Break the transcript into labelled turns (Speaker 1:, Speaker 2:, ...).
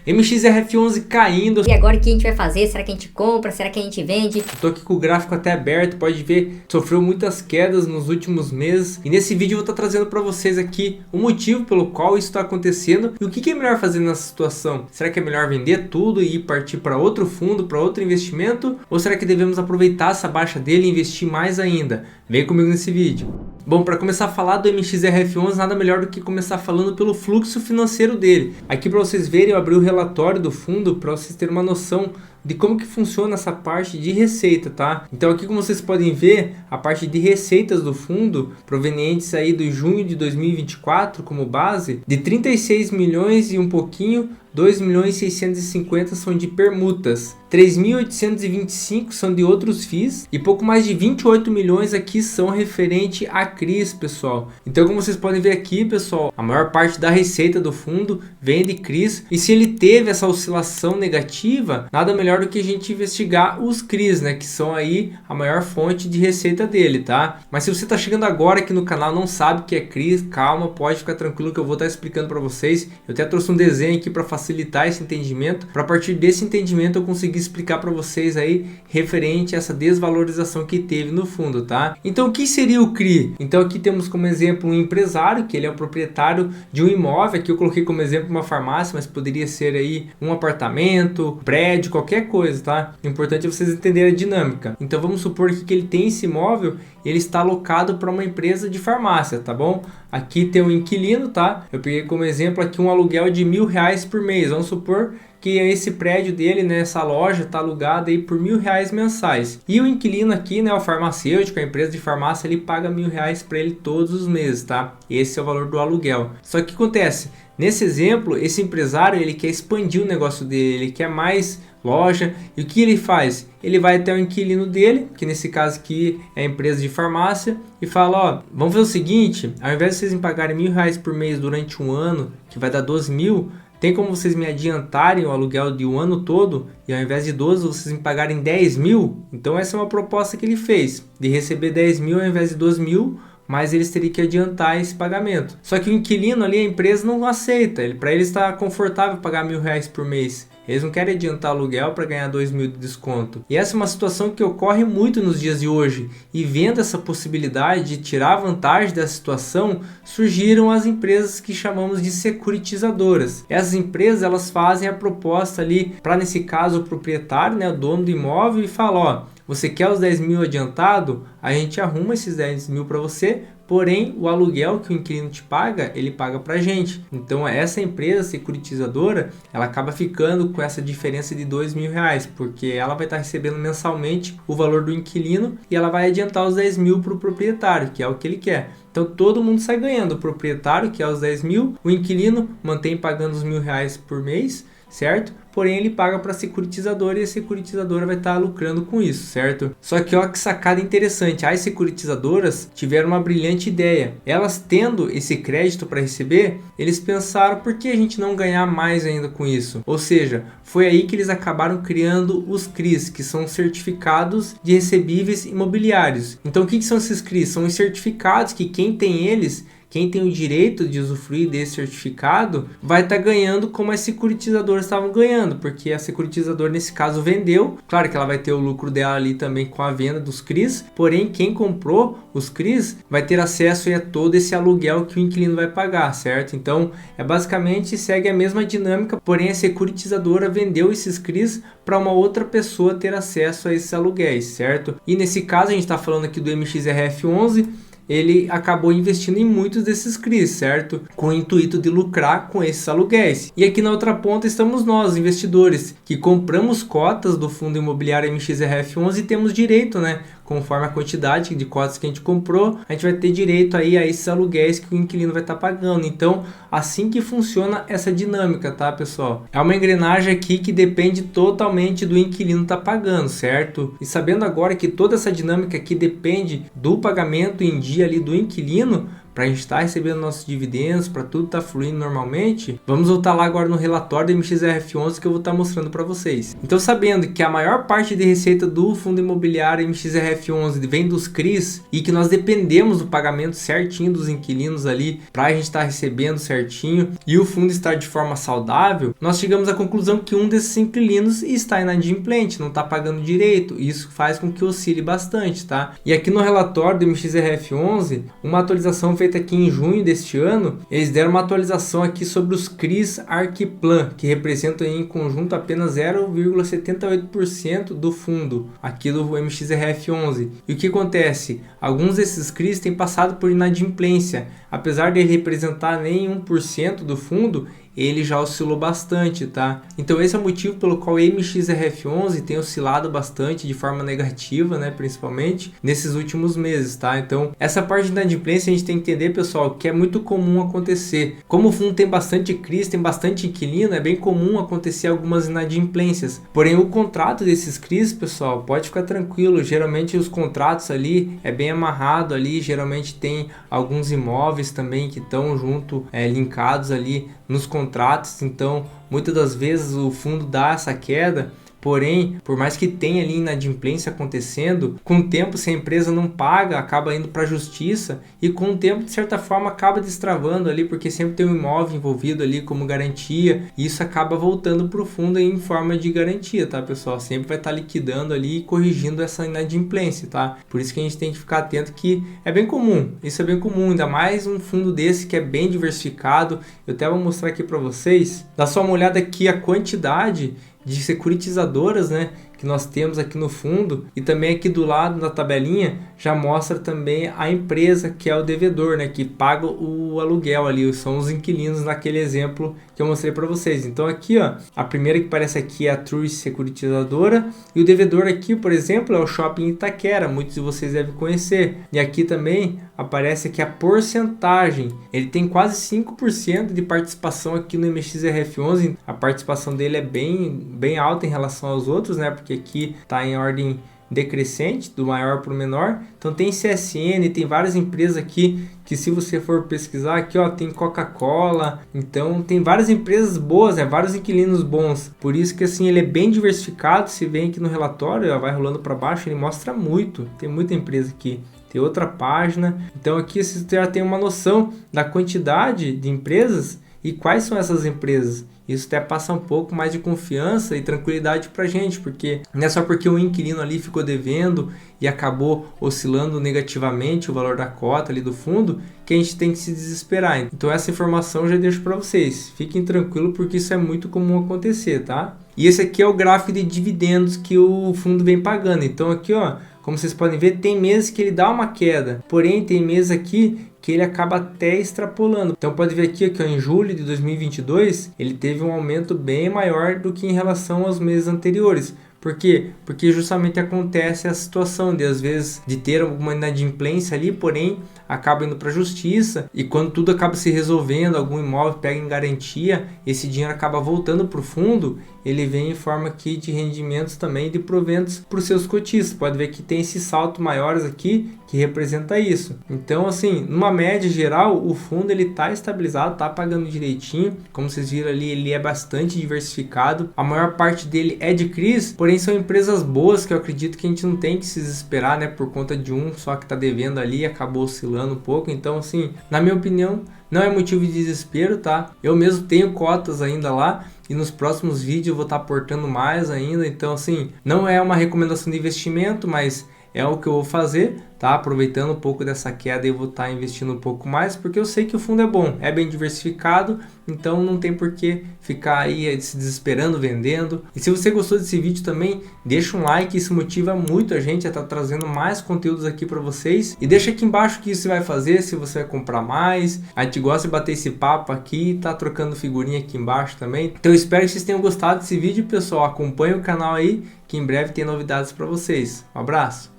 Speaker 1: MXRF11 caindo.
Speaker 2: E agora o que a gente vai fazer? Será que a gente compra? Será que a gente vende?
Speaker 1: Tô aqui com o gráfico até aberto, pode ver, sofreu muitas quedas nos últimos meses. E nesse vídeo eu vou estar trazendo para vocês aqui o motivo pelo qual isso está acontecendo e o que é melhor fazer nessa situação. Será que é melhor vender tudo e partir para outro fundo, para outro investimento? Ou será que devemos aproveitar essa baixa dele e investir mais ainda? Vem comigo nesse vídeo. Bom, para começar a falar do MXRF11, nada melhor do que começar falando pelo fluxo financeiro dele. Aqui para vocês verem, eu abri o relatório do fundo para vocês terem uma noção de como que funciona essa parte de receita, tá? Então aqui, como vocês podem ver, a parte de receitas do fundo, provenientes aí do junho de 2024 como base, de 36 milhões e um pouquinho, 2 milhões e 650 são de permutas, 3.825 são de outros FIIs e pouco mais de 28 milhões aqui são referente a CRIs, pessoal. Então, como vocês podem ver aqui, pessoal, a maior parte da receita do fundo vem de CRIs, e se ele teve essa oscilação negativa, nada melhor do que a gente investigar os CRIs, né, que são aí a maior fonte de receita dele, tá? Mas se você está chegando agora aqui no canal, não sabe o que é CRIs, calma, pode ficar tranquilo que eu vou estar explicando para vocês. Eu até trouxe um desenho aqui para facilitar esse entendimento, para a partir desse entendimento eu conseguir explicar para vocês aí referente a essa desvalorização que teve no fundo, tá? Então, o que seria o CRI? Então aqui temos como exemplo um empresário, que ele é o proprietário de um imóvel. Aqui eu coloquei como exemplo uma farmácia, mas poderia ser aí um apartamento, prédio, qualquer coisa, tá? O importante é vocês entenderem a dinâmica. Então vamos supor que ele tem esse imóvel, ele está alocado para uma empresa de farmácia, tá bom? Aqui tem um inquilino, tá? Eu peguei como exemplo aqui um aluguel de R$1.000 por mês. Vamos supor que esse prédio dele, né, essa loja está alugada aí por R$1.000 mensais. E o inquilino aqui, né, o farmacêutico, a empresa de farmácia, ele paga R$1.000 para ele todos os meses, tá? Esse é o valor do aluguel. Só que o que acontece? Nesse exemplo, esse empresário, ele quer expandir o negócio dele, ele quer mais loja. E o que ele faz? Ele vai até o inquilino dele, que nesse caso aqui é a empresa de farmácia, e fala: ó, vamos fazer o seguinte, ao invés de vocês me pagarem R$1.000 por mês durante um ano, que vai dar 12 mil, tem como vocês me adiantarem o aluguel de um ano todo e ao invés de 12 vocês me pagarem 10 mil? Então essa é uma proposta que ele fez, de receber 10 mil ao invés de 12 mil, mas eles teriam que adiantar esse pagamento. Só que o inquilino ali, a empresa não aceita, para ele está confortável pagar R$1.000 por mês. Eles não querem adiantar aluguel para ganhar 2 mil de desconto. E essa é uma situação que ocorre muito nos dias de hoje. E vendo essa possibilidade de tirar vantagem dessa situação, surgiram as empresas que chamamos de securitizadoras. Essas empresas, elas fazem a proposta ali para, nesse caso, o proprietário, né, o dono do imóvel, e fala: ó, você quer os 10 mil adiantado? A gente arruma esses 10 mil para você, porém o aluguel que o inquilino te paga, ele paga para a gente. Então essa empresa securitizadora, ela acaba ficando com essa diferença de R$2.000, porque ela vai estar recebendo mensalmente o valor do inquilino e ela vai adiantar os 10 mil para o proprietário, que é o que ele quer. Então todo mundo sai ganhando, o proprietário, que é os 10 mil, o inquilino mantém pagando os R$1.000 por mês, certo? Porém ele paga para a securitizadora e a securitizadora vai estar lucrando com isso, certo? Só que ó, que sacada interessante, as securitizadoras tiveram uma brilhante ideia. Elas tendo esse crédito para receber, eles pensaram: por que a gente não ganhar mais ainda com isso? Ou seja, foi aí que eles acabaram criando os CRIs, que são certificados de recebíveis imobiliários. Então o que são esses CRIs? São os certificados que quem tem eles, quem tem o direito de usufruir desse certificado, vai estar ganhando como as securitizadoras estavam ganhando, porque a securitizadora nesse caso vendeu. Claro que ela vai ter o lucro dela ali também com a venda dos CRIs, porém quem comprou os CRIs vai ter acesso a todo esse aluguel que o inquilino vai pagar, certo? Então basicamente segue a mesma dinâmica, porém a securitizadora vendeu esses CRIs para uma outra pessoa ter acesso a esses aluguéis, certo? E nesse caso a gente está falando aqui do MXRF11, ele acabou investindo em muitos desses CRIs, certo? Com o intuito de lucrar com esses aluguéis. E aqui na outra ponta estamos nós, investidores, que compramos cotas do fundo imobiliário MXRF11 e temos direito, né? Conforme a quantidade de cotas que a gente comprou, a gente vai ter direito aí a esses aluguéis que o inquilino vai estar pagando. Então, assim que funciona essa dinâmica, tá, pessoal? É uma engrenagem aqui que depende totalmente do inquilino estar pagando, certo? E sabendo agora que toda essa dinâmica aqui depende do pagamento em dia ali do inquilino, para a gente estar recebendo nossos dividendos, para tudo estar fluindo normalmente, vamos voltar lá agora no relatório do MXRF11 que eu vou estar mostrando para vocês. Então, sabendo que a maior parte de receita do fundo imobiliário MXRF11 vem dos CRIs e que nós dependemos do pagamento certinho dos inquilinos ali para a gente estar recebendo certinho e o fundo estar de forma saudável, nós chegamos à conclusão que um desses inquilinos está inadimplente, não está pagando direito, e isso faz com que oscile bastante, tá? E aqui no relatório do MXRF11, uma atualização feita aqui em junho deste ano, eles deram uma atualização aqui sobre os CRIs Arquiplan, que representam em conjunto apenas 0,78% do fundo aqui do MXRF11. E o que acontece? Alguns desses CRIs têm passado por inadimplência, apesar de ele representar nem 1% do fundo, ele já oscilou bastante, tá? Então esse é o motivo pelo qual o MXRF11 tem oscilado bastante de forma negativa, né? Principalmente nesses últimos meses, tá? Então essa parte de inadimplência a gente tem que entender, pessoal, que é muito comum acontecer. Como o fundo tem bastante CRIs, tem bastante inquilino, é bem comum acontecer algumas inadimplências. Porém o contrato desses CRIs, pessoal, pode ficar tranquilo. Geralmente os contratos ali é bem amarrado ali, geralmente tem alguns imóveis também que estão junto, linkados ali nos contratos, então muitas das vezes o fundo dá essa queda. Porém, por mais que tenha ali inadimplência acontecendo, com o tempo, se a empresa não paga, acaba indo para a justiça e com o tempo, de certa forma, acaba destravando ali, porque sempre tem um imóvel envolvido ali como garantia e isso acaba voltando para o fundo em forma de garantia, tá, pessoal? Sempre vai estar liquidando ali e corrigindo essa inadimplência, tá? Por isso que a gente tem que ficar atento que é bem comum, isso é bem comum, ainda mais um fundo desse que é bem diversificado. Eu até vou mostrar aqui para vocês. Dá só uma olhada aqui a quantidade de securitizadoras, né, que nós temos aqui no fundo, e também aqui do lado na tabelinha já mostra também a empresa que é o devedor, né, que paga o aluguel ali, são os inquilinos naquele exemplo que eu mostrei para vocês. Então aqui, ó, a primeira que aparece aqui é a True Securitizadora e o devedor aqui, por exemplo, é o Shopping Itaquera, muitos de vocês devem conhecer. E aqui também aparece aqui a porcentagem, ele tem quase 5% de participação aqui no MXRF11, a participação dele é bem alta em relação aos outros, né, porque aqui está em ordem decrescente, do maior para o menor. Então tem CSN, tem várias empresas aqui que, se você for pesquisar aqui, ó, tem Coca-Cola, então tem várias empresas boas, né, vários inquilinos bons. Por isso que assim ele é bem diversificado. Se vem aqui no relatório, ó, vai rolando para baixo, ele mostra muito, tem muita empresa aqui. Tem outra página. Então aqui você já tem uma noção da quantidade de empresas e quais são essas empresas. Isso até passa um pouco mais de confiança e tranquilidade para a gente, porque não é só porque o inquilino ali ficou devendo e acabou oscilando negativamente o valor da cota ali do fundo, que a gente tem que se desesperar. Então essa informação eu já deixo para vocês. Fiquem tranquilos, porque isso é muito comum acontecer, tá? E esse aqui é o gráfico de dividendos que o fundo vem pagando. Então aqui, ó, como vocês podem ver, tem meses que ele dá uma queda, porém tem meses aqui que ele acaba até extrapolando. Então pode ver aqui que em julho de 2022 ele teve um aumento bem maior do que em relação aos meses anteriores. Por quê? Porque justamente acontece a situação de, às vezes, de ter alguma inadimplência ali, porém acaba indo para a justiça, e quando tudo acaba se resolvendo, algum imóvel pega em garantia, esse dinheiro acaba voltando para o fundo, ele vem em forma aqui de rendimentos também, de proventos para os seus cotistas. Pode ver que tem esses saltos maiores aqui que representa isso. Então, assim, numa média geral, o fundo ele está estabilizado, está pagando direitinho. Como vocês viram ali, ele é bastante diversificado. A maior parte dele é de CRIs, porém são empresas boas que eu acredito que a gente não tem que se desesperar, né, por conta de um só que está devendo ali e acabou oscilando um pouco. Então, assim, na minha opinião, não é motivo de desespero, tá? Eu mesmo tenho cotas ainda lá e nos próximos vídeos eu vou estar aportando mais ainda. Então, assim, não é uma recomendação de investimento, mas é o que eu vou fazer, tá? Aproveitando um pouco dessa queda, eu vou estar investindo um pouco mais, porque eu sei que o fundo é bom, é bem diversificado, então não tem por que ficar aí se desesperando, vendendo. E se você gostou desse vídeo também, deixa um like, isso motiva muito a gente a estar trazendo mais conteúdos aqui para vocês. E deixa aqui embaixo o que você vai fazer, se você vai comprar mais. A gente gosta de bater esse papo aqui, tá trocando figurinha aqui embaixo também. Então eu espero que vocês tenham gostado desse vídeo, pessoal. Acompanhe o canal aí, que em breve tem novidades para vocês. Um abraço!